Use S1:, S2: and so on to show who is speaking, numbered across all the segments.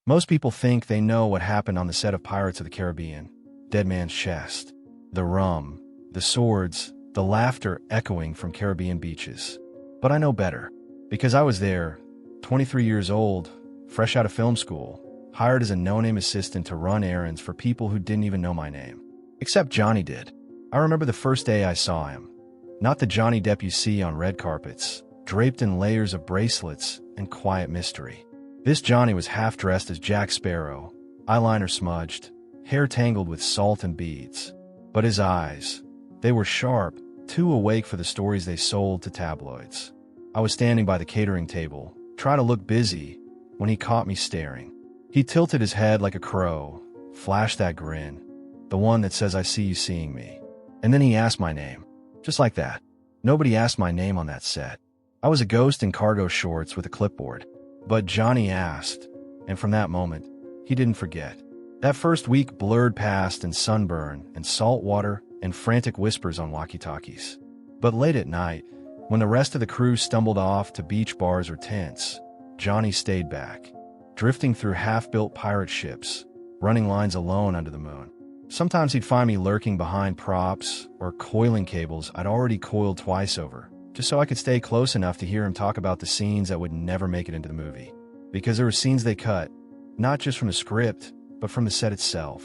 S1: Most people think they know what happened on the set of Pirates of the Caribbean. Dead man's chest, the rum, the swords, the laughter echoing from Caribbean beaches. But I know better. Because I was there, 23 years old, fresh out of film school, hired as a no-name assistant to run errands for people who didn't even know my name. Except Johnny did. I remember the first day I saw him. Not the Johnny Depp you see on red carpets, draped in layers of bracelets and quiet mystery. This Johnny was half-dressed as Jack Sparrow, eyeliner smudged, hair tangled with salt and beads. But his eyes, they were sharp, too awake for the stories they sold to tabloids. I was standing by the catering table, trying to look busy, when he caught me staring. He tilted his head like a crow, flashed that grin, the one that says I see you seeing me. And then he asked my name. Just like that. Nobody asked my name on that set. I was a ghost in cargo shorts with a clipboard. But Johnny asked, and from that moment, he didn't forget. That first week blurred past in sunburn and salt water and frantic whispers on walkie-talkies. But late at night, when the rest of the crew stumbled off to beach bars or tents, Johnny stayed back, drifting through half-built pirate ships, running lines alone under the moon. Sometimes he'd find me lurking behind props or coiling cables I'd already coiled twice over, just so I could stay close enough to hear him talk about the scenes that would never make it into the movie. Because there were scenes they cut, not just from the script, but from the set itself.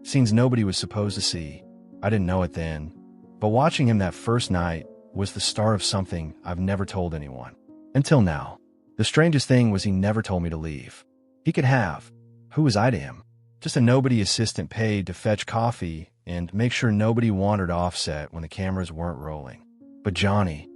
S1: Scenes nobody was supposed to see. I didn't know it then. But watching him that first night was the start of something I've never told anyone. Until now. The strangest thing was he never told me to leave. He could have. Who was I to him? Just a nobody assistant paid to fetch coffee and make sure nobody wandered off set when the cameras weren't rolling. But Johnny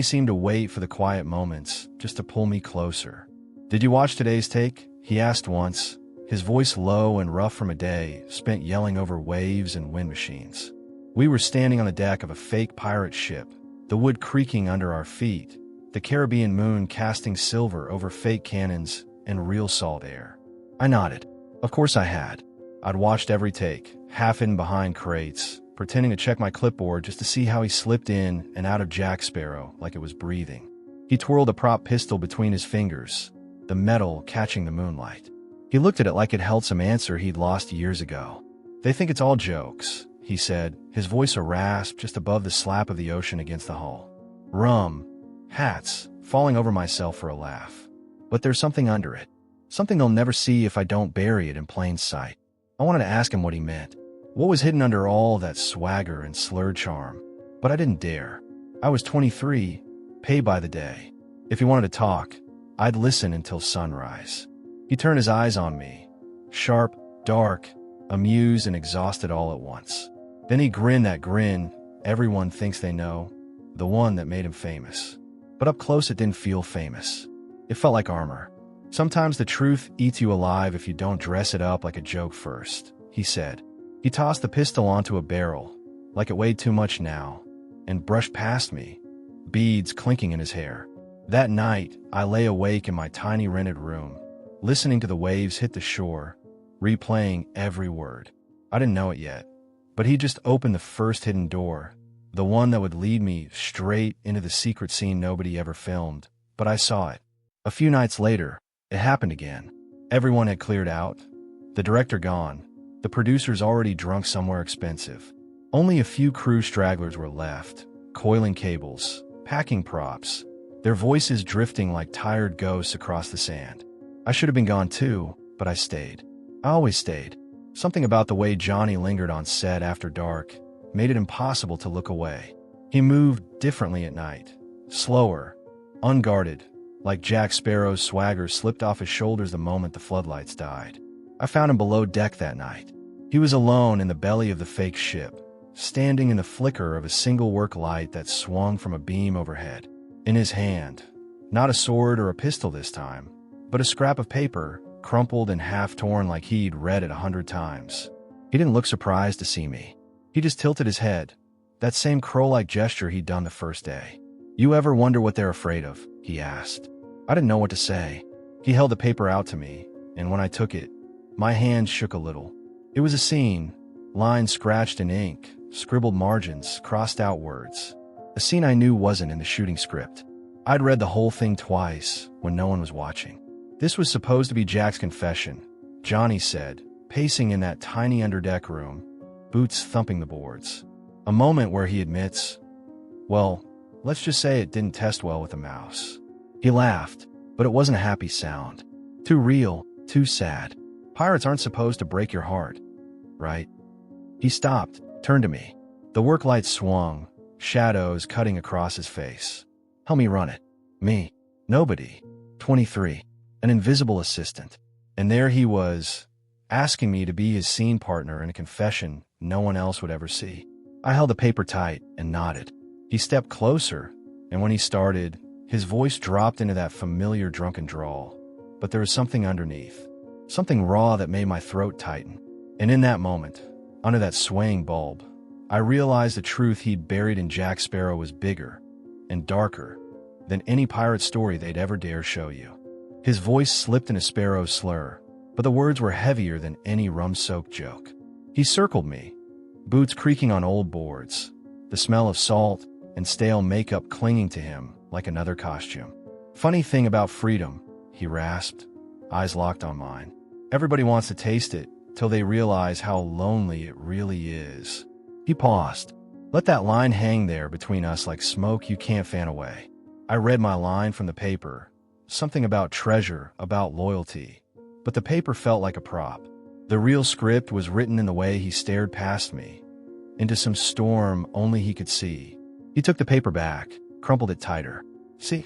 S1: seemed to wait for the quiet moments just to pull me closer. "Did you watch today's take?" he asked once, his voice low and rough from a day spent yelling over waves and wind machines. We were standing on the deck of a fake pirate ship, the wood creaking under our feet, the Caribbean moon casting silver over fake cannons and real salt air. I nodded. Of course I had. I'd watched every take, half hidden behind crates, pretending to check my clipboard just to see how he slipped in and out of Jack Sparrow like it was breathing. He twirled a prop pistol between his fingers, the metal catching the moonlight. He looked at it like it held some answer he'd lost years ago. "They think it's all jokes," he said, his voice a rasp just above the slap of the ocean against the hull. "Rum, hats, falling over myself for a laugh. But there's something under it. Something they'll never see if I don't bury it in plain sight." I wanted to ask him what he meant. What was hidden under all that swagger and slurred charm? But I didn't dare. I was 23, paid by the day. If he wanted to talk, I'd listen until sunrise. He turned his eyes on me, sharp, dark, amused and exhausted all at once. Then he grinned that grin everyone thinks they know, the one that made him famous. But up close it didn't feel famous. It felt like armor. "Sometimes the truth eats you alive if you don't dress it up like a joke first," he said. He tossed the pistol onto a barrel, like it weighed too much now, and brushed past me, beads clinking in his hair. That night, I lay awake in my tiny rented room, listening to the waves hit the shore, replaying every word. I didn't know it yet, but he just opened the first hidden door, the one that would lead me straight into the secret scene nobody ever filmed, but I saw it. A few nights later, it happened again. Everyone had cleared out, the director gone, the producers already drunk somewhere expensive. Only a few crew stragglers were left, coiling cables, packing props, their voices drifting like tired ghosts across the sand. I should have been gone too, but I stayed. I always stayed. Something about the way Johnny lingered on set after dark made it impossible to look away. He moved differently at night, slower, unguarded, like Jack Sparrow's swagger slipped off his shoulders the moment the floodlights died. I found him below deck that night. He was alone in the belly of the fake ship, standing in the flicker of a single work light that swung from a beam overhead. In his hand, not a sword or a pistol this time, but a scrap of paper, crumpled and half-torn like he'd read it 100 times. He didn't look surprised to see me. He just tilted his head, that same crow-like gesture he'd done the first day. "You ever wonder what they're afraid of?" he asked. I didn't know what to say. He held the paper out to me, and when I took it, my hand shook a little. It was a scene, lines scratched in ink, scribbled margins, crossed out words. A scene I knew wasn't in the shooting script. I'd read the whole thing twice when no one was watching. This was supposed to be Jack's confession, Johnny said, pacing in that tiny underdeck room, boots thumping the boards. A moment where he admits, well, let's just say it didn't test well with a mouse. He laughed, but it wasn't a happy sound. Too real, too sad. Pirates aren't supposed to break your heart, right? He stopped, turned to me. The work light swung, shadows cutting across his face. Help me run it. Me. Nobody. 23. An invisible assistant. And there he was, asking me to be his scene partner in a confession no one else would ever see. I held the paper tight and nodded. He stepped closer, and when he started, his voice dropped into that familiar drunken drawl. But there was something underneath, something raw that made my throat tighten. And in that moment, under that swaying bulb, I realized the truth he'd buried in Jack Sparrow was bigger and darker than any pirate story they'd ever dare show you. His voice slipped in a Sparrow slur, but the words were heavier than any rum-soaked joke. He circled me, boots creaking on old boards, the smell of salt and stale makeup clinging to him like another costume. Funny thing about freedom, he rasped, eyes locked on mine. Everybody wants to taste it till they realize how lonely it really is. He paused. Let that line hang there between us like smoke you can't fan away. I read my line from the paper, something about treasure, about loyalty. But the paper felt like a prop. The real script was written in the way he stared past me, into some storm only he could see. He took the paper back, crumpled it tighter. See,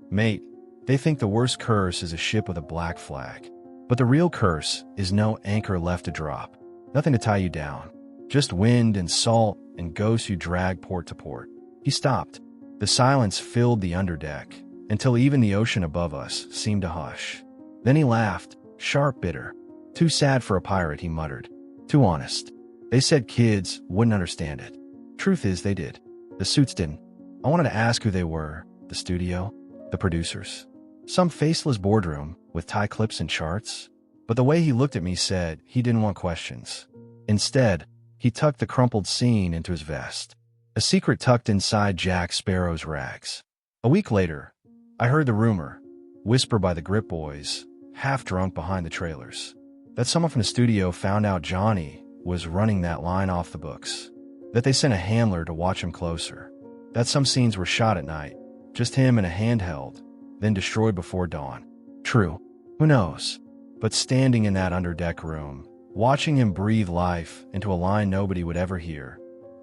S1: mate, they think the worst curse is a ship with a black flag. But the real curse is no anchor left to drop. Nothing to tie you down. Just wind and salt and ghosts you drag port to port. He stopped. The silence filled the underdeck, until even the ocean above us seemed to hush. Then he laughed, sharp, bitter. Too sad for a pirate, he muttered. Too honest. They said kids wouldn't understand it. Truth is, they did. The suits didn't. I wanted to ask who they were. The studio? The producers? Some faceless boardroom with tie clips and charts? But the way he looked at me said he didn't want questions. Instead, he tucked the crumpled scene into his vest. A secret tucked inside Jack Sparrow's rags. A week later, I heard the rumor, whispered by the grip boys, half drunk behind the trailers, that someone from the studio found out Johnny was running that line off the books, that they sent a handler to watch him closer, that some scenes were shot at night, just him in a handheld, then destroyed before dawn. True, who knows? But standing in that underdeck room, watching him breathe life into a line nobody would ever hear,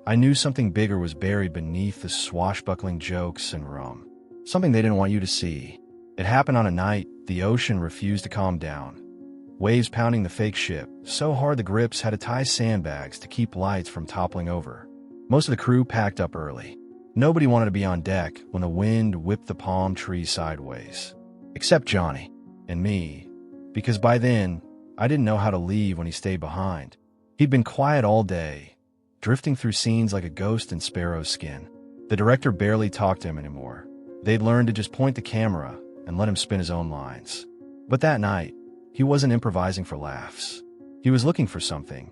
S1: I knew something bigger was buried beneath the swashbuckling jokes and rum. Something they didn't want you to see. It happened on a night the ocean refused to calm down. Waves pounding the fake ship, so hard the grips had to tie sandbags to keep lights from toppling over. Most of the crew packed up early. Nobody wanted to be on deck when the wind whipped the palm trees sideways. Except Johnny and me, because by then, I didn't know how to leave when he stayed behind. He'd been quiet all day, drifting through scenes like a ghost in Sparrow's skin. The director barely talked to him anymore. They'd learned to just point the camera and let him spin his own lines. But that night, he wasn't improvising for laughs. He was looking for something.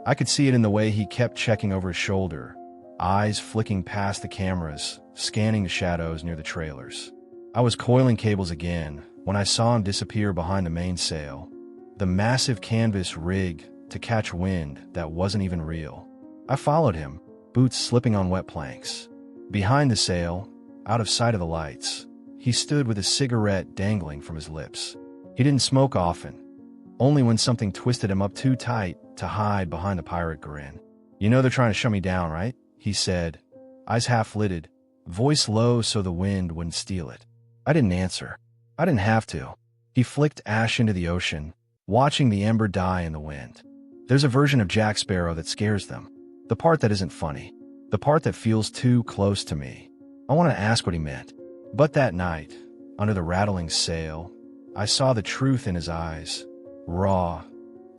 S1: I could see it in the way he kept checking over his shoulder, eyes flicking past the cameras, scanning the shadows near the trailers. I was coiling cables again when I saw him disappear behind the mainsail, the massive canvas rig to catch wind that wasn't even real. I followed him, boots slipping on wet planks. Behind the sail, out of sight of the lights, he stood with a cigarette dangling from his lips. He didn't smoke often, only when something twisted him up too tight to hide behind the pirate grin. You know they're trying to shut me down, right? He said, eyes half-lidded, voice low so the wind wouldn't steal it. I didn't answer. I didn't have to. He flicked ash into the ocean, watching the ember die in the wind. There's a version of Jack Sparrow that scares them. The part that isn't funny. The part that feels too close to me. I want to ask what he meant. But that night, under the rattling sail, I saw the truth in his eyes. Raw,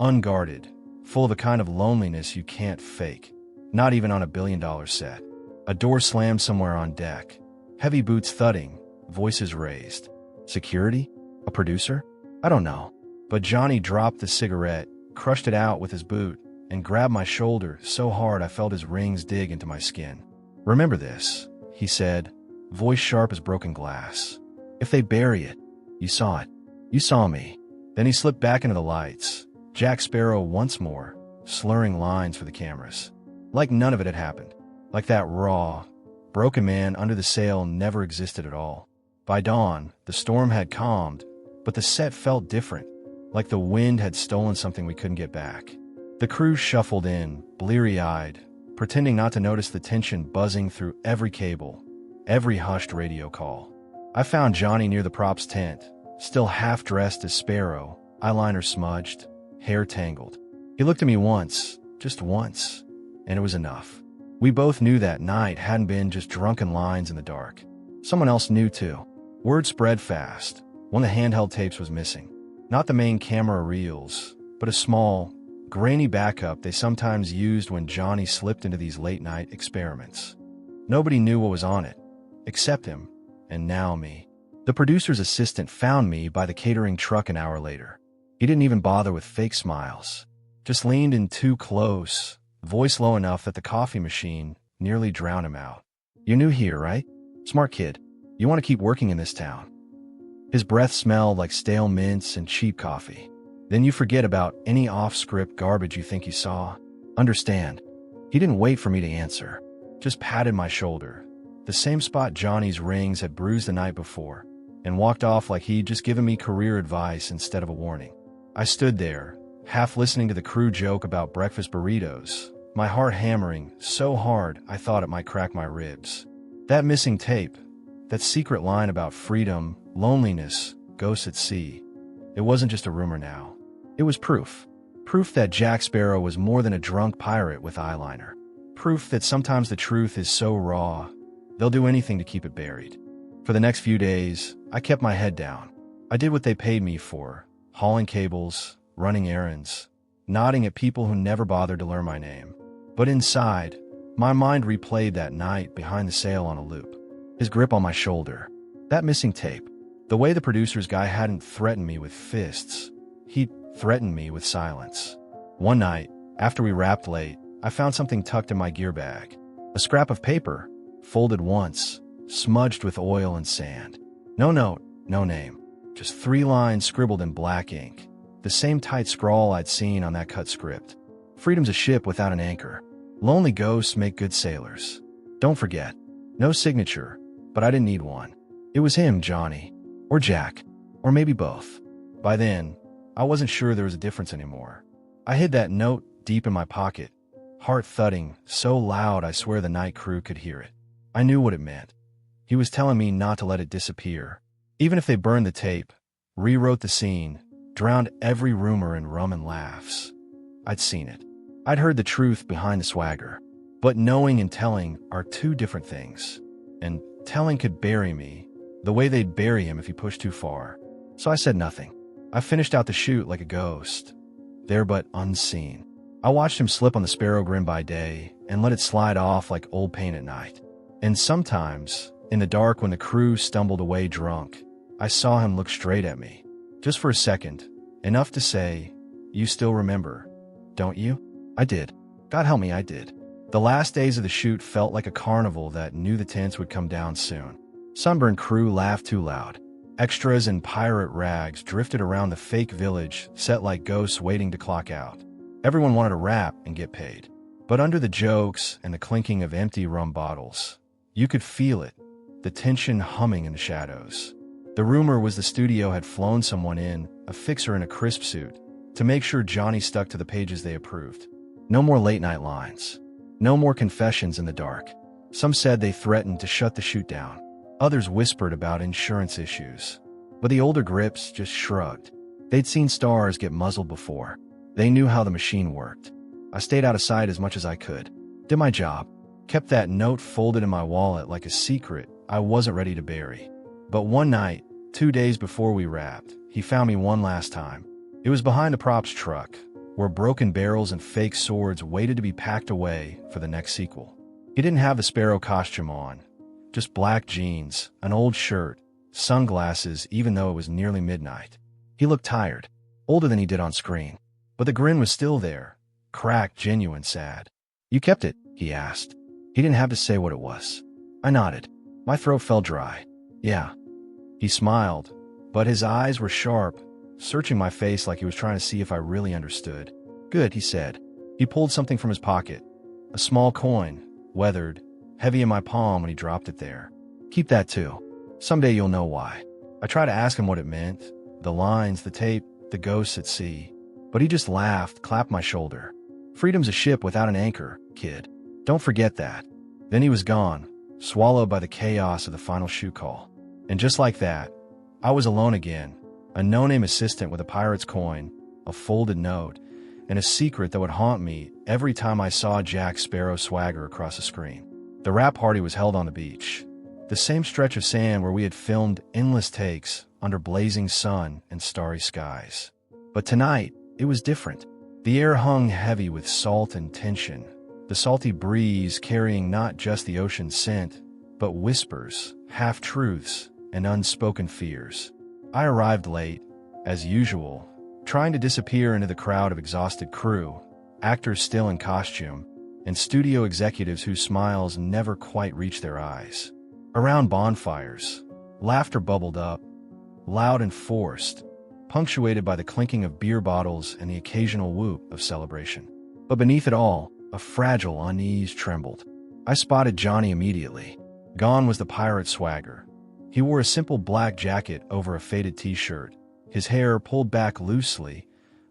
S1: unguarded, full of a kind of loneliness you can't fake. Not even on a billion-dollar set. A door slammed somewhere on deck. Heavy boots thudding, voices raised. Security? A producer? I don't know. But Johnny dropped the cigarette, crushed it out with his boot, and grabbed my shoulder so hard I felt his rings dig into my skin. Remember this, he said, voice sharp as broken glass. If they bury it, you saw it. You saw me." Then he slipped back into the lights, Jack Sparrow once more, slurring lines for the cameras. Like none of it had happened. Like that raw, broken man under the sail never existed at all. By dawn, the storm had calmed, but the set felt different, like the wind had stolen something we couldn't get back. The crew shuffled in, bleary-eyed, pretending not to notice the tension buzzing through every cable, every hushed radio call. I found Johnny near the props tent, still half-dressed as Sparrow, eyeliner smudged, hair tangled. He looked at me once, just once, and it was enough. We both knew that night hadn't been just drunken lines in the dark. Someone else knew too. Word spread fast. One of the handheld tapes was missing. Not the main camera reels, but a small, grainy backup they sometimes used when Johnny slipped into these late-night experiments. Nobody knew what was on it, except him, and now me. The producer's assistant found me by the catering truck an hour later. He didn't even bother with fake smiles. Just leaned in too close, voice low enough that the coffee machine nearly drowned him out. "You're new here, right? Smart kid. You want to keep working in this town." His breath smelled like stale mints and cheap coffee. "Then you forget about any off-script garbage you think you saw. Understand?" He didn't wait for me to answer. Just patted my shoulder, the same spot Johnny's rings had bruised the night before, and walked off like he'd just given me career advice instead of a warning. I stood there, half listening to the crew joke about breakfast burritos, my heart hammering so hard I thought it might crack my ribs. That missing tape, that secret line about freedom, loneliness, ghosts at sea, it wasn't just a rumor now. It was proof. Proof that Jack Sparrow was more than a drunk pirate with eyeliner. Proof that sometimes the truth is so raw, they'll do anything to keep it buried. For the next few days, I kept my head down. I did what they paid me for, hauling cables, running errands, nodding at people who never bothered to learn my name. But inside, my mind replayed that night behind the sail on a loop. His grip on my shoulder, that missing tape, the way the producer's guy hadn't threatened me with fists, he'd threatened me with silence. One night, after we wrapped late, I found something tucked in my gear bag. A scrap of paper, folded once, smudged with oil and sand. No note, no name, just 3 lines scribbled in black ink, the same tight scrawl I'd seen on that cut script. "Freedom's a ship without an anchor. Lonely ghosts make good sailors. Don't forget." No signature, but I didn't need one. It was him, Johnny, or Jack, or maybe both. By then, I wasn't sure there was a difference anymore. I hid that note deep in my pocket, heart thudding so loud I swear the night crew could hear it. I knew what it meant. He was telling me not to let it disappear. Even if they burned the tape, rewrote the scene, drowned every rumor in rum and laughs. I'd seen it. I'd heard the truth behind the swagger. But knowing and telling are two different things. And telling could bury me, the way they'd bury him if he pushed too far. So I said nothing. I finished out the shoot like a ghost, there but unseen. I watched him slip on the Sparrow grin by day and let it slide off like old paint at night. And sometimes, in the dark when the crew stumbled away drunk, I saw him look straight at me. Just for a second, enough to say, "You still remember, don't you?" I did. God help me, I did. The last days of the shoot felt like a carnival that knew the tents would come down soon. Sunburned crew laughed too loud. Extras in pirate rags drifted around the fake village, set like ghosts waiting to clock out. Everyone wanted to rap and get paid. But under the jokes and the clinking of empty rum bottles, you could feel it, the tension humming in the shadows. The rumor was the studio had flown someone in, a fixer in a crisp suit, to make sure Johnny stuck to the pages they approved. No more late-night lines. No more confessions in the dark. Some said they threatened to shut the shoot down. Others whispered about insurance issues. But the older grips just shrugged. They'd seen stars get muzzled before. They knew how the machine worked. I stayed out of sight as much as I could. Did my job. Kept that note folded in my wallet like a secret I wasn't ready to bury. But one night, 2 days before we wrapped, he found me one last time. It was behind the props truck, where broken barrels and fake swords waited to be packed away for the next sequel. He didn't have the Sparrow costume on, just black jeans, an old shirt, sunglasses even though it was nearly midnight. He looked tired, older than he did on screen. But the grin was still there, cracked, genuine, sad. "You kept it?" he asked. He didn't have to say what it was. I nodded. My throat felt dry. "Yeah." He smiled, But his eyes were sharp, searching my face like he was trying to see if I really understood. "Good," he said. He pulled something from his pocket. A small coin, weathered, heavy in my palm when he dropped it there. "Keep that too. Someday you'll know why." I tried to ask him what it meant, the lines, the tape, the ghosts at sea. But he just laughed, clapped my shoulder. "Freedom's a ship without an anchor, kid. Don't forget that." Then he was gone, swallowed by the chaos of the final shoe call. And just like that, I was alone again, a no-name assistant with a pirate's coin, a folded note, and a secret that would haunt me every time I saw Jack Sparrow swagger across the screen. The wrap party was held on the beach, the same stretch of sand where we had filmed endless takes under blazing sun and starry skies. But tonight, it was different. The air hung heavy with salt and tension, the salty breeze carrying not just the ocean's scent, but whispers, half-truths, and unspoken fears. I arrived late, as usual, trying to disappear into the crowd of exhausted crew, actors still in costume, and studio executives whose smiles never quite reached their eyes. Around bonfires, laughter bubbled up, loud and forced, punctuated by the clinking of beer bottles and the occasional whoop of celebration. But beneath it all, a fragile unease trembled. I spotted Johnny immediately. Gone was the pirate swagger. He wore a simple black jacket over a faded t-shirt, his hair pulled back loosely,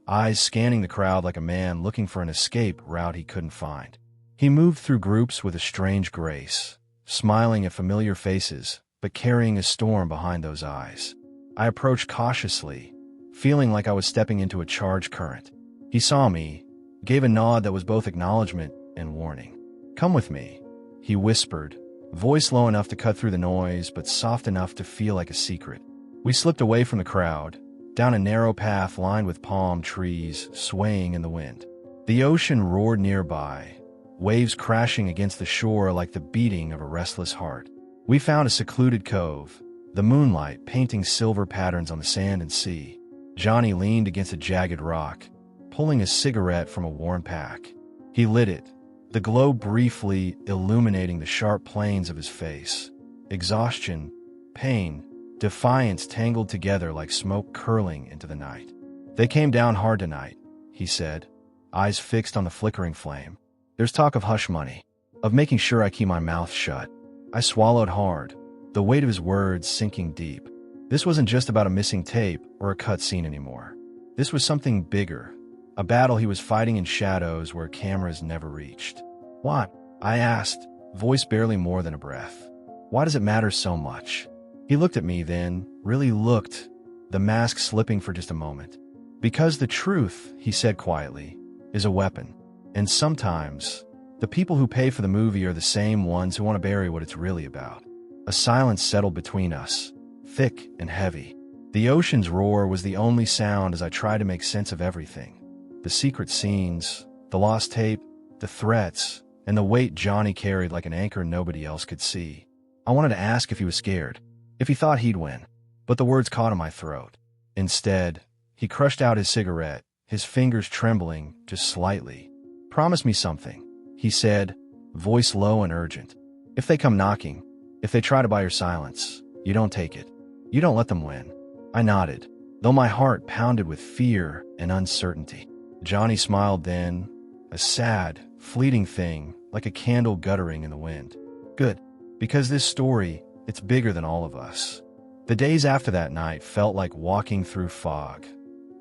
S1: eyes scanning the crowd like a man looking for an escape route he couldn't find. He moved through groups with a strange grace, smiling at familiar faces, but carrying a storm behind those eyes. I approached cautiously, feeling like I was stepping into a charged current. He saw me, gave a nod that was both acknowledgement and warning. "Come with me," he whispered, voice low enough to cut through the noise but soft enough to feel like a secret. We slipped away from the crowd, down a narrow path lined with palm trees swaying in the wind. The ocean roared nearby, waves crashing against the shore like the beating of a restless heart. We found a secluded cove, the moonlight painting silver patterns on the sand and sea. Johnny leaned against a jagged rock, pulling a cigarette from a worn pack. He lit it, the glow briefly illuminating the sharp planes of his face. Exhaustion, pain, defiance tangled together like smoke curling into the night. "They came down hard tonight," he said, eyes fixed on the flickering flame. "There's talk of hush money, of making sure I keep my mouth shut." I swallowed hard, the weight of his words sinking deep. This wasn't just about a missing tape or a cut scene anymore. This was something bigger, a battle he was fighting in shadows where cameras never reached. "What?" I asked, voice barely more than a breath. "Why does it matter so much?" He looked at me then, really looked, the mask slipping for just a moment. "Because the truth," he said quietly, "is a weapon. And sometimes, the people who pay for the movie are the same ones who want to bury what it's really about." A silence settled between us, thick and heavy. The ocean's roar was the only sound as I tried to make sense of everything. The secret scenes, the lost tape, the threats, and the weight Johnny carried like an anchor nobody else could see. I wanted to ask if he was scared, if he thought he'd win, but the words caught in my throat. Instead, he crushed out his cigarette, his fingers trembling just slightly. "Promise me something," he said, voice low and urgent. "If they come knocking, if they try to buy your silence, you don't take it. You don't let them win." I nodded, though my heart pounded with fear and uncertainty. Johnny smiled then, a sad, fleeting thing, like a candle guttering in the wind. "Good, because this story, it's bigger than all of us." The days after that night felt like walking through fog.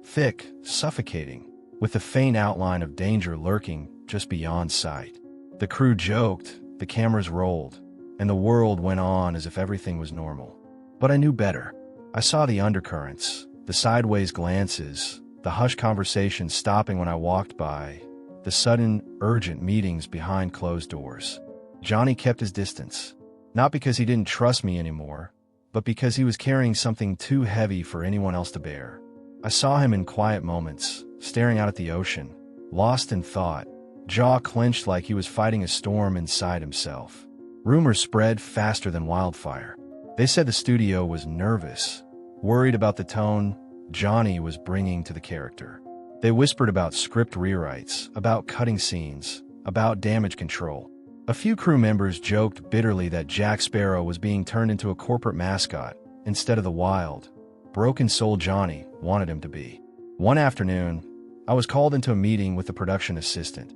S1: Thick, suffocating, with the faint outline of danger lurking just beyond sight. The crew joked, the cameras rolled, and the world went on as if everything was normal. But I knew better. I saw the undercurrents, the sideways glances, the hushed conversations stopping when I walked by, the sudden, urgent meetings behind closed doors. Johnny kept his distance, not because he didn't trust me anymore, but because he was carrying something too heavy for anyone else to bear. I saw him in quiet moments, staring out at the ocean, lost in thought, jaw clenched like he was fighting a storm inside himself. Rumors spread faster than wildfire. They said the studio was nervous, worried about the tone Johnny was bringing to the character. They whispered about script rewrites, about cutting scenes, about damage control. A few crew members joked bitterly that Jack Sparrow was being turned into a corporate mascot instead of the wild, broken-souled Johnny wanted him to be. One afternoon, I was called into a meeting with the production assistant,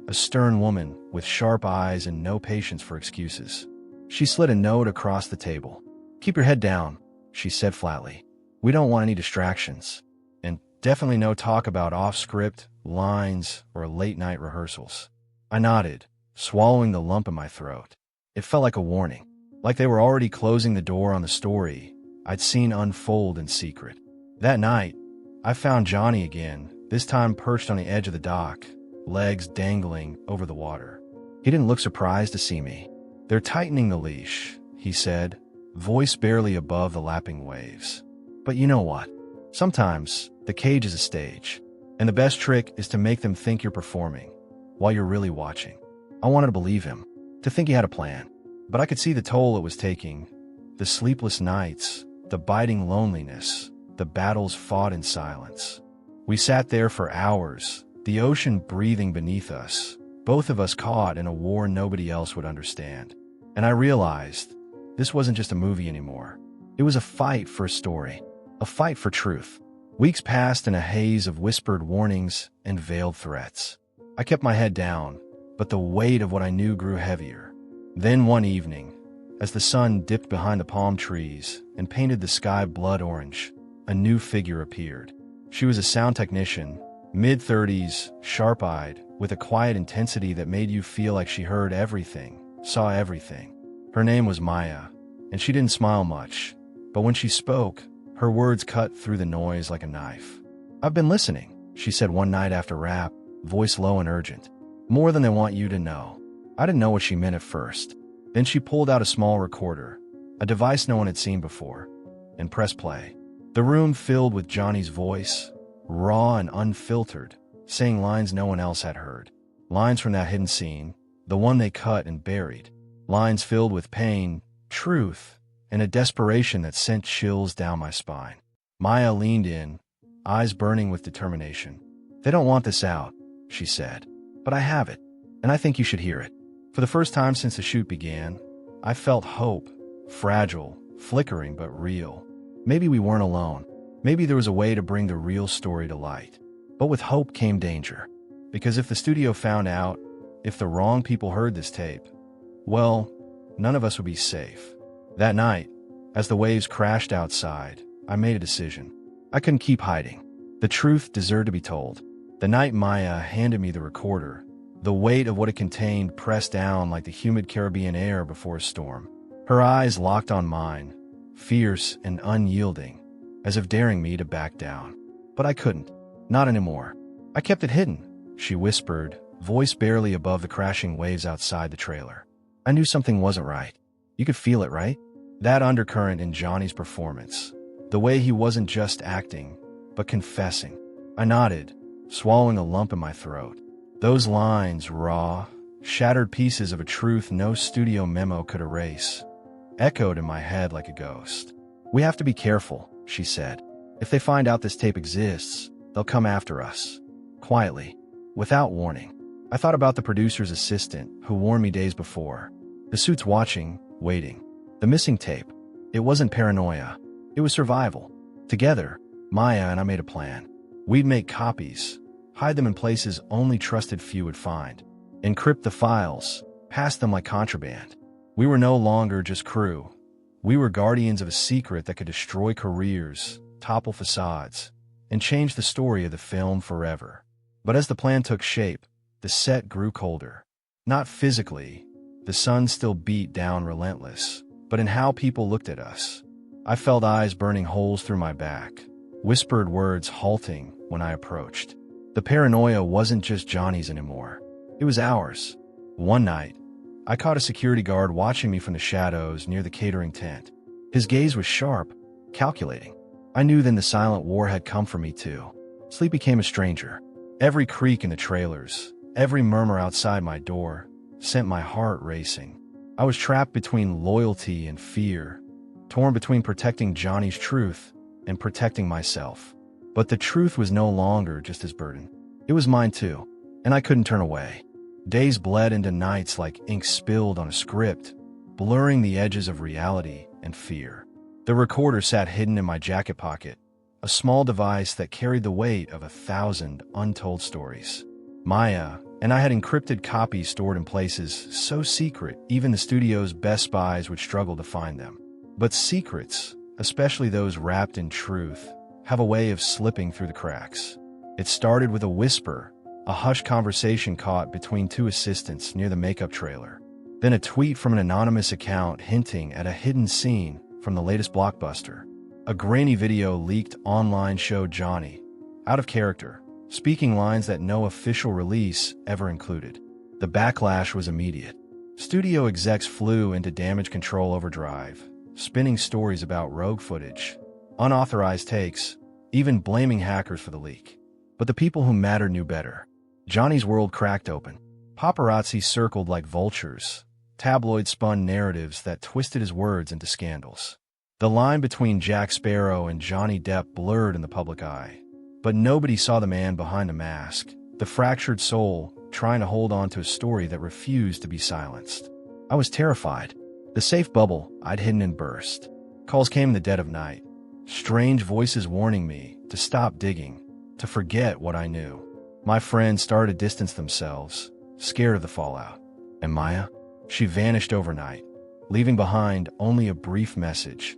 S1: a stern woman with sharp eyes and no patience for excuses. She slid a note across the table. "Keep your head down," she said flatly. "We don't want any distractions. And definitely no talk about off-script, lines, or late-night rehearsals." I nodded, swallowing the lump in my throat. It felt like a warning, like they were already closing the door on the story I'd seen unfold in secret. That night, I found Johnny again, this time perched on the edge of the dock, legs dangling over the water. He didn't look surprised to see me. "They're tightening the leash," he said, voice barely above the lapping waves. "But you know what? Sometimes the cage is a stage, and the best trick is to make them think you're performing while you're really watching." I wanted to believe him, to think he had a plan, but I could see the toll it was taking. The sleepless nights, the biting loneliness, the battles fought in silence. We sat there for hours, the ocean breathing beneath us, both of us caught in a war nobody else would understand. And I realized this wasn't just a movie anymore. It was a fight for a story, a fight for truth. Weeks passed in a haze of whispered warnings and veiled threats. I kept my head down, but the weight of what I knew grew heavier. Then one evening, as the sun dipped behind the palm trees and painted the sky blood orange, a new figure appeared. She was a sound technician, mid-30s, sharp-eyed, with a quiet intensity that made you feel like she heard everything, saw everything. Her name was Maya, and she didn't smile much, but when she spoke, her words cut through the noise like a knife. "I've been listening," she said one night after wrap, voice low and urgent. "More than they want you to know." I didn't know what she meant at first. Then she pulled out a small recorder, a device no one had seen before, and pressed play. The room filled with Johnny's voice, raw and unfiltered, saying lines no one else had heard. Lines from that hidden scene, the one they cut and buried. Lines filled with pain, truth, and a desperation that sent chills down my spine. Maya leaned in, eyes burning with determination. "They don't want this out," she said. "But I have it, and I think you should hear it." For the first time since the shoot began, I felt hope, fragile, flickering but real. Maybe we weren't alone. Maybe there was a way to bring the real story to light. But with hope came danger. Because if the studio found out, if the wrong people heard this tape, well, none of us would be safe. That night, as the waves crashed outside, I made a decision. I couldn't keep hiding. The truth deserved to be told. The night Maya handed me the recorder, the weight of what it contained pressed down like the humid Caribbean air before a storm. Her eyes locked on mine, fierce and unyielding, as if daring me to back down. But I couldn't. Not anymore. "I kept it hidden," she whispered, voice barely above the crashing waves outside the trailer. I knew something wasn't right. You could feel it, right? That undercurrent in Johnny's performance. The way he wasn't just acting, but confessing. I nodded, swallowing a lump in my throat. Those lines, raw, shattered pieces of a truth no studio memo could erase, echoed in my head like a ghost. "We have to be careful," she said. "If they find out this tape exists, they'll come after us." Quietly, without warning. I thought about the producer's assistant who warned me days before. The suit's watching, waiting. The missing tape. It wasn't paranoia. It was survival. Together, Maya and I made a plan. We'd make copies, hide them in places only trusted few would find, encrypt the files, pass them like contraband. We were no longer just crew. We were guardians of a secret that could destroy careers, topple facades, and change the story of the film forever. But as the plan took shape, the set grew colder. Not physically, the sun still beat down relentless, but in how people looked at us. I felt eyes burning holes through my back, whispered words halting when I approached. The paranoia wasn't just Johnny's anymore. It was ours. One night, I caught a security guard watching me from the shadows near the catering tent. His gaze was sharp, calculating. I knew then the silent war had come for me too. Sleep became a stranger. Every creak in the trailers, every murmur outside my door, sent my heart racing. I was trapped between loyalty and fear, torn between protecting Johnny's truth and protecting myself. But the truth was no longer just his burden. It was mine too, and I couldn't turn away. Days bled into nights like ink spilled on a script, blurring the edges of reality and fear. The recorder sat hidden in my jacket pocket, a small device that carried the weight of 1,000 untold stories. Maya and I had encrypted copies stored in places so secret even the studio's best spies would struggle to find them. But secrets, especially those wrapped in truth, have a way of slipping through the cracks. It started with a whisper, a hushed conversation caught between two assistants near the makeup trailer. Then a tweet from an anonymous account hinting at a hidden scene from the latest blockbuster. A grainy video leaked online showed Johnny, out of character, speaking lines that no official release ever included. The backlash was immediate. Studio execs flew into damage control overdrive, spinning stories about rogue footage, unauthorized takes, even blaming hackers for the leak. But the people who mattered knew better. Johnny's world cracked open. Paparazzi circled like vultures. Tabloids spun narratives that twisted his words into scandals. The line between Jack Sparrow and Johnny Depp blurred in the public eye. But nobody saw the man behind the mask, the fractured soul trying to hold on to a story that refused to be silenced. I was terrified. The safe bubble I'd hidden and burst. Calls came in the dead of night. Strange voices warning me to stop digging, to forget what I knew. My friends started to distance themselves, scared of the fallout. And Maya? She vanished overnight, leaving behind only a brief message.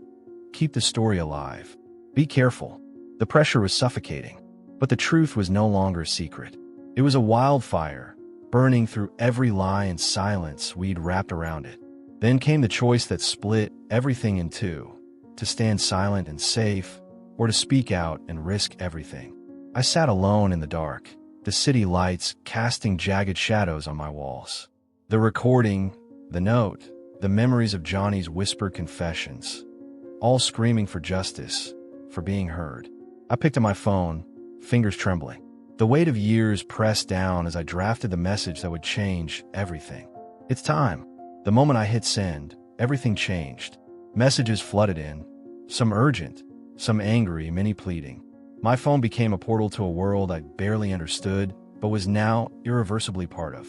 S1: Keep the story alive. Be careful. The pressure was suffocating. But the truth was no longer a secret. It was a wildfire, burning through every lie and silence we'd wrapped around it. Then came the choice that split everything in two, to stand silent and safe, or to speak out and risk everything. I sat alone in the dark, the city lights casting jagged shadows on my walls. The recording, the note, the memories of Johnny's whispered confessions, all screaming for justice, for being heard. I picked up my phone, fingers trembling. The weight of years pressed down as I drafted the message that would change everything. It's time. The moment I hit send, everything changed. Messages flooded in, some urgent, some angry, many pleading. My phone became a portal to a world I barely understood, but was now irreversibly part of.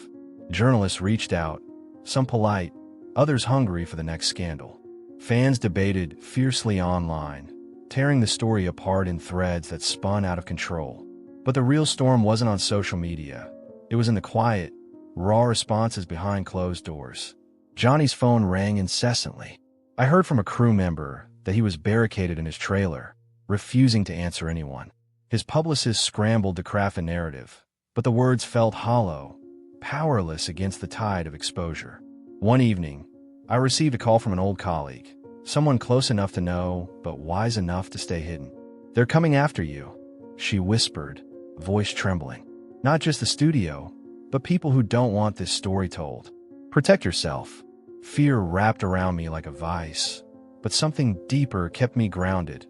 S1: Journalists reached out, some polite, others hungry for the next scandal. Fans debated fiercely online, tearing the story apart in threads that spun out of control. But the real storm wasn't on social media. It was in the quiet, raw responses behind closed doors. Johnny's phone rang incessantly. I heard from a crew member that he was barricaded in his trailer, refusing to answer anyone. His publicist scrambled to craft a narrative, but the words felt hollow, powerless against the tide of exposure. One evening, I received a call from an old colleague, someone close enough to know, but wise enough to stay hidden. "They're coming after you," she whispered, voice trembling. "Not just the studio, but people who don't want this story told. Protect yourself." Fear wrapped around me like a vice, but something deeper kept me grounded,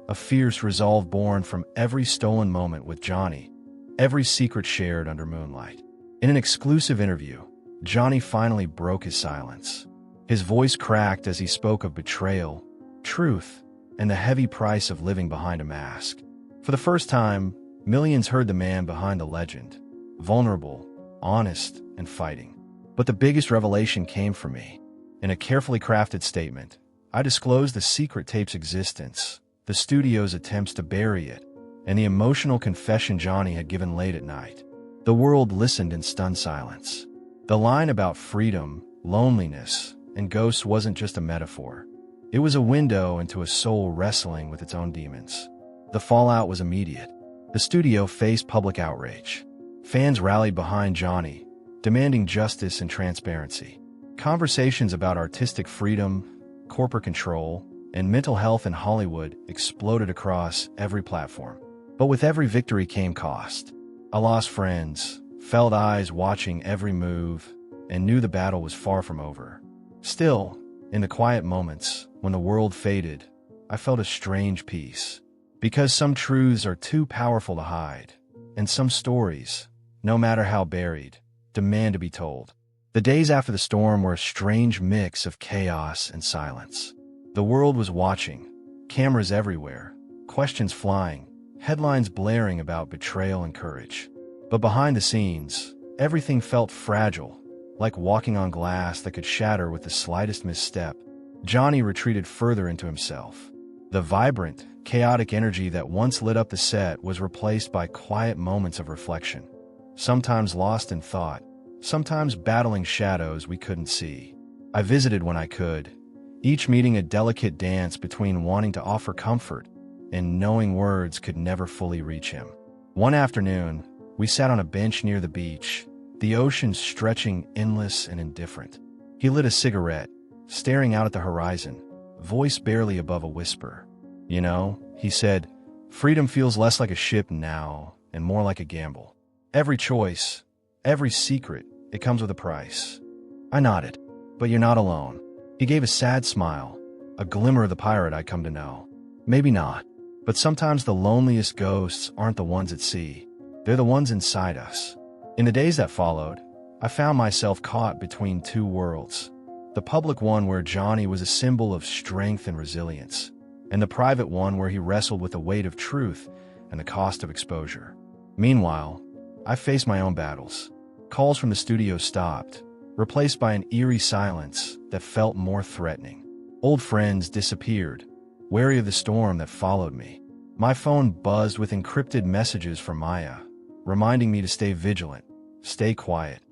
S1: a fierce resolve born from every stolen moment with Johnny, every secret shared under moonlight. In an exclusive interview, Johnny finally broke his silence. His voice cracked as he spoke of betrayal, truth, and the heavy price of living behind a mask. For the first time, millions heard the man behind the legend, vulnerable, honest, and fighting. But the biggest revelation came from me. In a carefully crafted statement, I disclosed the secret tape's existence, the studio's attempts to bury it, and the emotional confession Johnny had given late at night. The world listened in stunned silence. The line about freedom, loneliness, and ghosts wasn't just a metaphor. It was a window into a soul wrestling with its own demons. The fallout was immediate. The studio faced public outrage. Fans rallied behind Johnny, demanding justice and transparency. Conversations about artistic freedom, corporate control, and mental health in Hollywood exploded across every platform. But with every victory came cost. I lost friends, felt eyes watching every move, and knew the battle was far from over. Still, in the quiet moments, when the world faded, I felt a strange peace. Because some truths are too powerful to hide, and some stories, no matter how buried, demand to be told. The days after the storm were a strange mix of chaos and silence. The world was watching, cameras everywhere, questions flying, headlines blaring about betrayal and courage. But behind the scenes, everything felt fragile, like walking on glass that could shatter with the slightest misstep. Johnny retreated further into himself, The vibrant, chaotic energy that once lit up the set was replaced by quiet moments of reflection, sometimes lost in thought, sometimes battling shadows we couldn't see. I visited when I could, each meeting a delicate dance between wanting to offer comfort and knowing words could never fully reach him. One afternoon, we sat on a bench near the beach, the ocean stretching endless and indifferent. He lit a cigarette, staring out at the horizon, voice barely above a whisper. "You know," he said, "freedom feels less like a ship now and more like a gamble. Every choice, every secret, it comes with a price." I nodded. "But you're not alone." He gave a sad smile, a glimmer of the pirate I'd come to know. "Maybe not, but sometimes the loneliest ghosts aren't the ones at sea. They're the ones inside us." In the days that followed, I found myself caught between two worlds. The public one where Johnny was a symbol of strength and resilience, and the private one where he wrestled with the weight of truth and the cost of exposure. Meanwhile, I faced my own battles. Calls from the studio stopped, replaced by an eerie silence that felt more threatening. Old friends disappeared, wary of the storm that followed me. My phone buzzed with encrypted messages from Maya, reminding me to stay vigilant, stay quiet,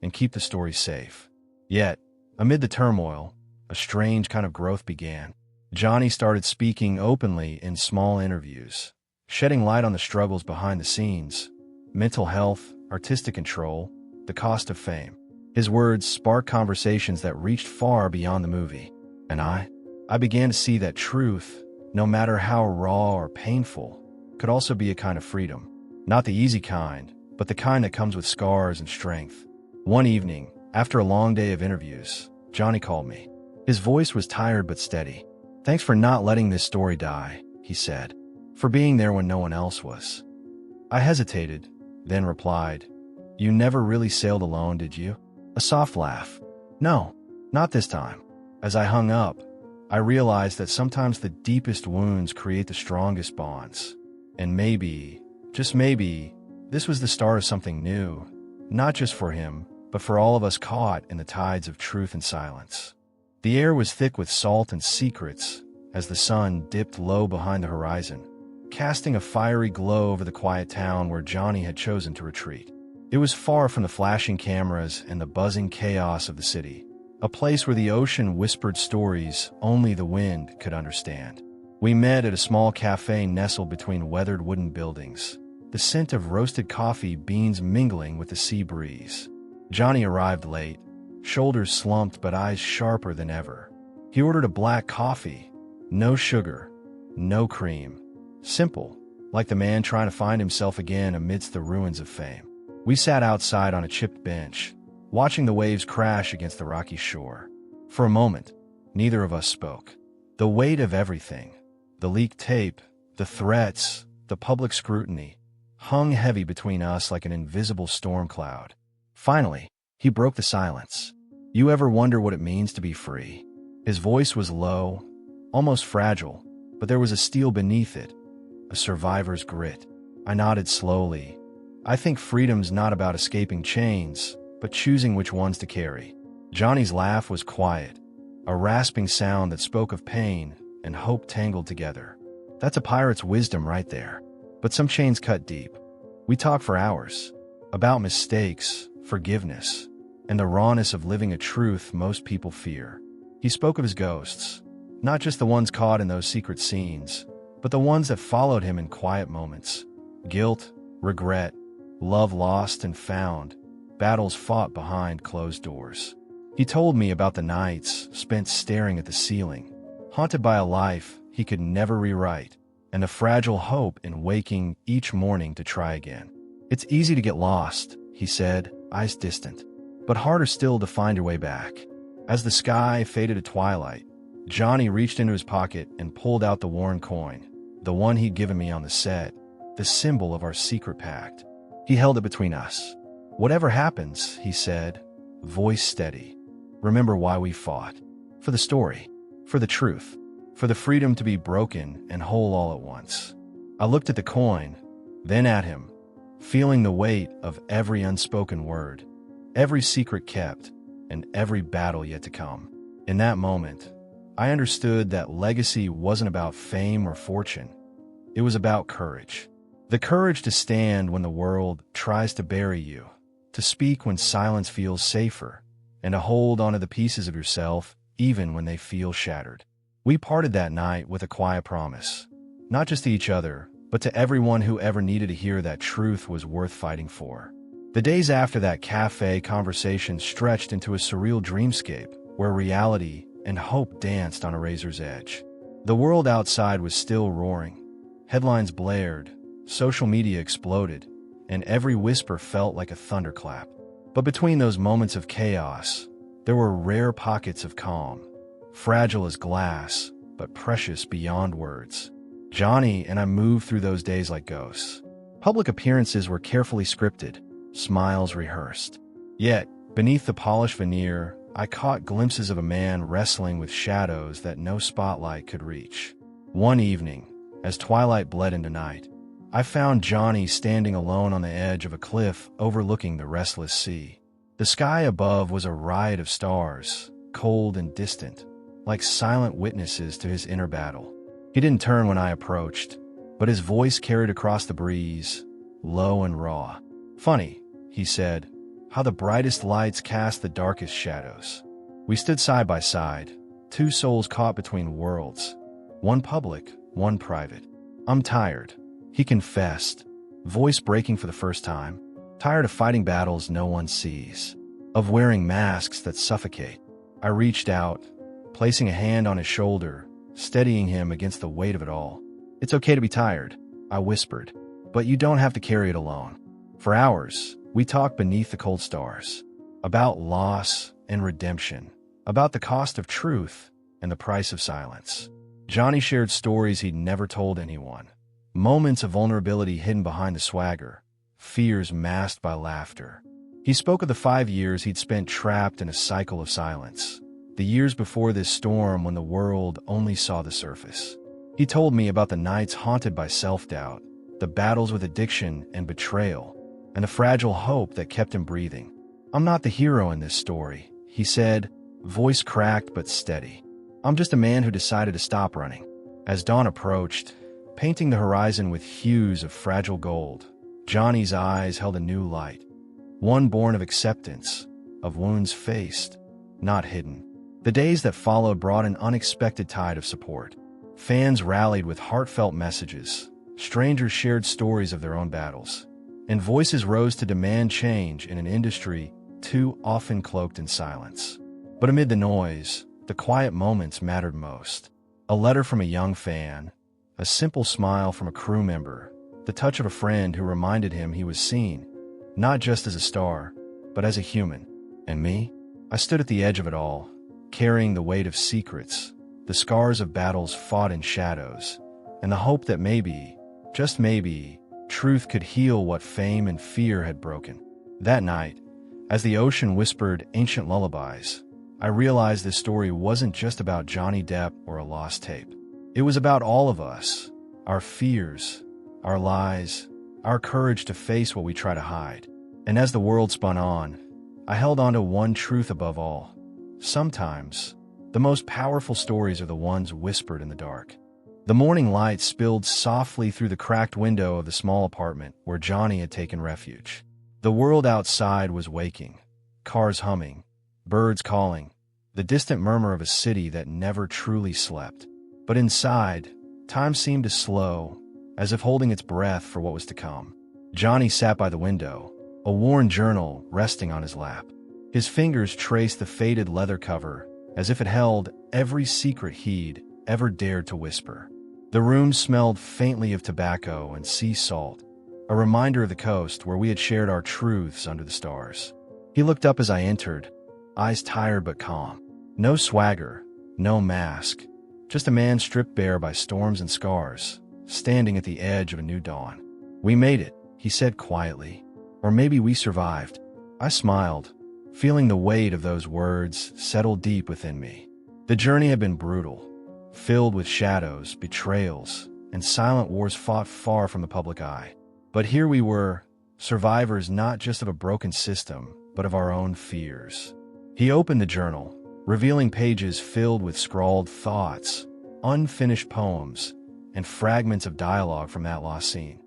S1: and keep the story safe. Yet, amid the turmoil, a strange kind of growth began. Johnny started speaking openly in small interviews, shedding light on the struggles behind the scenes, mental health, artistic control, the cost of fame. His words sparked conversations that reached far beyond the movie. And I began to see that truth, no matter how raw or painful, could also be a kind of freedom. Not the easy kind, but the kind that comes with scars and strength. One evening, after a long day of interviews, Johnny called me. His voice was tired but steady. "Thanks for not letting this story die," he said, "for being there when no one else was." I hesitated, then replied, "You never really sailed alone, did you?" A soft laugh. "No, not this time." As I hung up, I realized that sometimes the deepest wounds create the strongest bonds. And maybe, just maybe, this was the start of something new, not just for him, but for all of us caught in the tides of truth and silence. The air was thick with salt and secrets as the sun dipped low behind the horizon, casting a fiery glow over the quiet town where Johnny had chosen to retreat. It was far from the flashing cameras and the buzzing chaos of the city, a place where the ocean whispered stories only the wind could understand. We met at a small cafe nestled between weathered wooden buildings, the scent of roasted coffee beans mingling with the sea breeze. Johnny arrived late, shoulders slumped but eyes sharper than ever. He ordered a black coffee, no sugar, no cream. Simple, like the man trying to find himself again amidst the ruins of fame. We sat outside on a chipped bench, watching the waves crash against the rocky shore. For a moment, neither of us spoke. The weight of everything, the leaked tape, the threats, the public scrutiny, hung heavy between us like an invisible storm cloud. Finally, he broke the silence. "You ever wonder what it means to be free?" His voice was low, almost fragile, but there was a steel beneath it, a survivor's grit. I nodded slowly. "I think freedom's not about escaping chains, but choosing which ones to carry." Johnny's laugh was quiet, a rasping sound that spoke of pain and hope tangled together. That's a pirate's wisdom right there. But some chains cut deep. We talked for hours, about mistakes, forgiveness, and the rawness of living a truth most people fear. He spoke of his ghosts, not just the ones caught in those secret scenes, but the ones that followed him in quiet moments. Guilt, regret, love lost and found, battles fought behind closed doors. He told me about the nights spent staring at the ceiling, haunted by a life he could never rewrite, and the fragile hope in waking each morning to try again. "It's easy to get lost," he said, eyes distant, "but harder still to find your way back." As the sky faded to twilight, Johnny reached into his pocket and pulled out the worn coin, the one he'd given me on the set, the symbol of our secret pact. He held it between us. "Whatever happens," he said, voice steady, "remember why we fought. For the story, for the truth, for the freedom to be broken and whole all at once." I looked at the coin, then at him, feeling the weight of every unspoken word, every secret kept, and every battle yet to come. In that moment, I understood that legacy wasn't about fame or fortune. It was about courage. The courage to stand when the world tries to bury you, to speak when silence feels safer, and to hold onto the pieces of yourself even when they feel shattered. We parted that night with a quiet promise, not just to each other, but to everyone who ever needed to hear that truth was worth fighting for. The days after that cafe conversation stretched into a surreal dreamscape where reality and hope danced on a razor's edge. The world outside was still roaring. Headlines blared, social media exploded, and every whisper felt like a thunderclap. But between those moments of chaos, there were rare pockets of calm, fragile as glass, but precious beyond words. Johnny and I moved through those days like ghosts. Public appearances were carefully scripted, smiles rehearsed. Yet, beneath the polished veneer, I caught glimpses of a man wrestling with shadows that no spotlight could reach. One evening, as twilight bled into night, I found Johnny standing alone on the edge of a cliff overlooking the restless sea. The sky above was a riot of stars, cold and distant, like silent witnesses to his inner battle. He didn't turn when I approached, but his voice carried across the breeze, low and raw. "Funny," he said, "how the brightest lights cast the darkest shadows." We stood side by side, two souls caught between worlds, one public, one private. "I'm tired," he confessed, voice breaking for the first time. "Tired of fighting battles no one sees, of wearing masks that suffocate." I reached out, placing a hand on his shoulder, steadying him against the weight of it all. "It's okay to be tired," I whispered, "but you don't have to carry it alone." For hours, we talked beneath the cold stars, about loss and redemption, about the cost of truth and the price of silence. Johnny shared stories he'd never told anyone, moments of vulnerability hidden behind the swagger, fears masked by laughter. He spoke of the 5 years he'd spent trapped in a cycle of silence, the years before this storm when the world only saw the surface. He told me about the nights haunted by self-doubt, the battles with addiction and betrayal, and the fragile hope that kept him breathing. "I'm not the hero in this story," he said, voice cracked but steady. "I'm just a man who decided to stop running." As dawn approached, painting the horizon with hues of fragile gold, Johnny's eyes held a new light, one born of acceptance, of wounds faced, not hidden. The days that followed brought an unexpected tide of support. Fans rallied with heartfelt messages, strangers shared stories of their own battles, and voices rose to demand change in an industry too often cloaked in silence. But amid the noise, the quiet moments mattered most. A letter from a young fan, a simple smile from a crew member, the touch of a friend who reminded him he was seen, not just as a star, but as a human. And me? I stood at the edge of it all, carrying the weight of secrets, the scars of battles fought in shadows, and the hope that maybe, just maybe, truth could heal what fame and fear had broken. That night, as the ocean whispered ancient lullabies, I realized this story wasn't just about Johnny Depp or a lost tape. It was about all of us, our fears, our lies, our courage to face what we try to hide. And as the world spun on, I held on to one truth above all. Sometimes, the most powerful stories are the ones whispered in the dark. The morning light spilled softly through the cracked window of the small apartment where Johnny had taken refuge. The world outside was waking, cars humming, birds calling, the distant murmur of a city that never truly slept. But inside, time seemed to slow, as if holding its breath for what was to come. Johnny sat by the window, a worn journal resting on his lap. His fingers traced the faded leather cover, as if it held every secret he'd ever dared to whisper. The room smelled faintly of tobacco and sea salt, a reminder of the coast where we had shared our truths under the stars. He looked up as I entered, eyes tired but calm. No swagger, no mask, just a man stripped bare by storms and scars, standing at the edge of a new dawn. "We made it," he said quietly. "Or maybe we survived." I smiled, feeling the weight of those words settle deep within me. The journey had been brutal, filled with shadows, betrayals, and silent wars fought far from the public eye. But here we were, survivors not just of a broken system, but of our own fears. He opened the journal, revealing pages filled with scrawled thoughts, unfinished poems, and fragments of dialogue from that lost scene.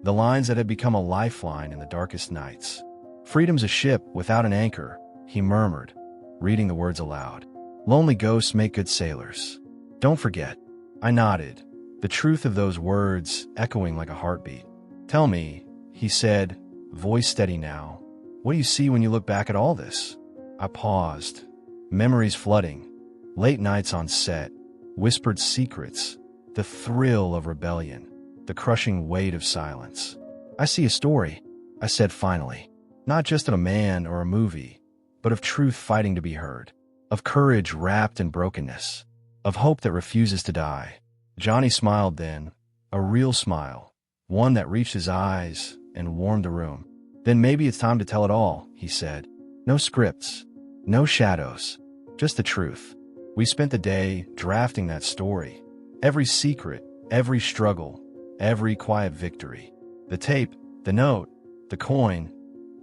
S1: The lines that had become a lifeline in the darkest nights. "Freedom's a ship without an anchor," he murmured, reading the words aloud. "Lonely ghosts make good sailors. Don't forget." I nodded, the truth of those words echoing like a heartbeat. "Tell me," he said, voice steady now, "what do you see when you look back at all this?" I paused, memories flooding, late nights on set, whispered secrets, the thrill of rebellion, the crushing weight of silence. "I see a story," I said finally, "not just of a man or a movie, but of truth fighting to be heard, of courage wrapped in brokenness, of hope that refuses to die." Johnny smiled then, a real smile, one that reached his eyes and warmed the room. "Then maybe it's time to tell it all," he said. "No scripts, no shadows, just the truth." We spent the day drafting that story. Every secret, every struggle, every quiet victory. The tape, the note, the coin,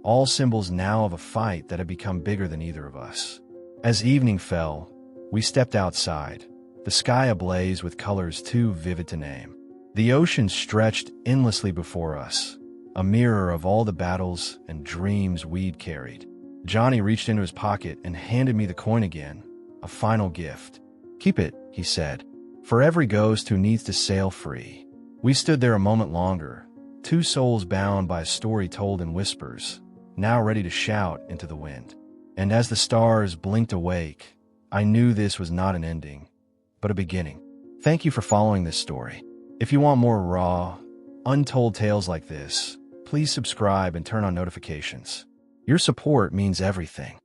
S1: all symbols now of a fight that had become bigger than either of us. As evening fell, we stepped outside, the sky ablaze with colors too vivid to name. The ocean stretched endlessly before us, a mirror of all the battles and dreams we'd carried. Johnny reached into his pocket and handed me the coin again, a final gift. "Keep it," he said, "for every ghost who needs to sail free." We stood there a moment longer, two souls bound by a story told in whispers, now ready to shout into the wind. And as the stars blinked awake, I knew this was not an ending, but a beginning. Thank you for following this story. If you want more raw, untold tales like this, please subscribe and turn on notifications. Your support means everything.